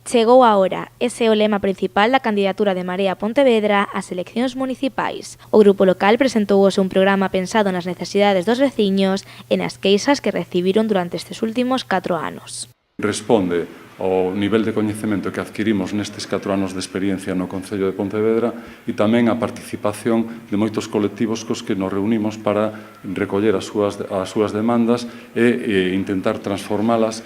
Chegou a hora, ese é o lema principal da candidatura de Marea Pontevedra ás eleccións municipais. O grupo local presentou hoxe un programa pensado nas necesidades dos veciños e nas queixas que recibiron durante estes últimos 4 anos. Responde ao nivel de coñecemento que adquirimos nestes 4 anos de experiencia no Concello de Pontevedra e tamén a participación de moitos colectivos cos que nos reunimos para recoller as súas demandas e intentar transformalas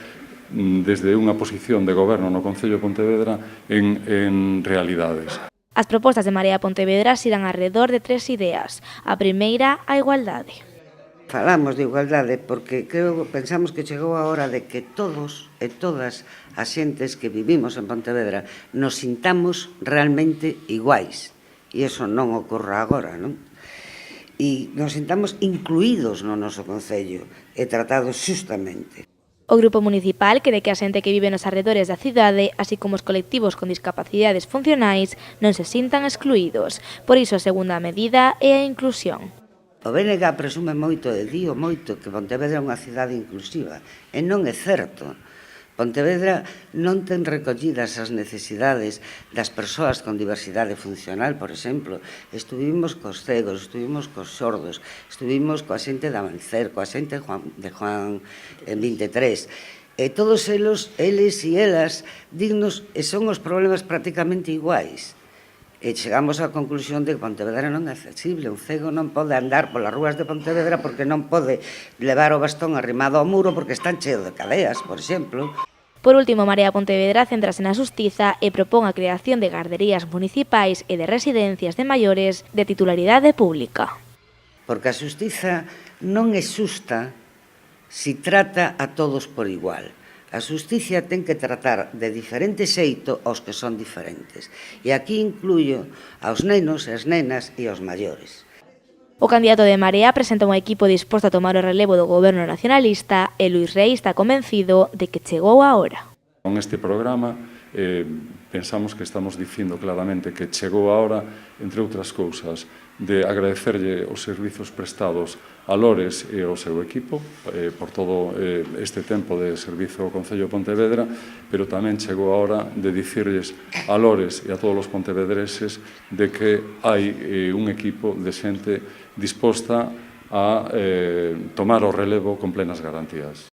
desde unha posición de goberno no Concello de Pontevedra en realidades. As propostas de Marea Pontevedra xirán alrededor de 3 ideas. A primeira, a igualdade. Falamos de igualdade porque pensamos que chegou a hora de que todos e todas as xentes que vivimos en Pontevedra nos sintamos realmente iguais. E iso non ocorre agora, non? E nos sintamos incluídos no noso Concello e tratados xustamente. O grupo municipal quere que a xente que vive nos arredores da cidade, así como os colectivos con discapacidades funcionais, non se sintan excluídos. Por iso, a segunda medida é a inclusión. O BNG presume moito, digo moito, que Pontevedra é unha cidade inclusiva, e non é certo. Pontevedra non ten recollidas as necesidades das persoas con diversidade funcional, por exemplo. Estuvimos cos cegos, estuvimos cos xordos, estuvimos coa xente de Amancer, coa xente de Juan en 23. E todos eles e elas dignos e son os problemas prácticamente iguais. E chegamos á conclusión de que Pontevedra non é accesible. Un cego non pode andar polas rúas de Pontevedra porque non pode levar o bastón arrimado ao muro porque están cheos de cadeas, por exemplo. Por último, Marea Pontevedra céntrase na xustiza e propón a creación de garderías municipais e de residencias de maiores de titularidade pública. Porque a xustiza non é xusta se trata a todos por igual. A xustiza ten que tratar de diferente xeito aos que son diferentes. E aquí incluyo aos nenos, as nenas e aos maiores. O candidato de Marea presenta un equipo disposto a tomar o relevo do goberno nacionalista e Luís Rei está convencido de que chegou a hora. Con este programa pensamos que estamos dicindo claramente que chegou a hora, entre outras cousas, de agradecerlle os servizos prestados a Lores e ao seu equipo por todo este tempo de servizo ao Concello de Pontevedra, pero tamén chegou a hora de dicirlles a Lores e a todos os pontevedreses de que hai un equipo de xente disposta a tomar o relevo con plenas garantías.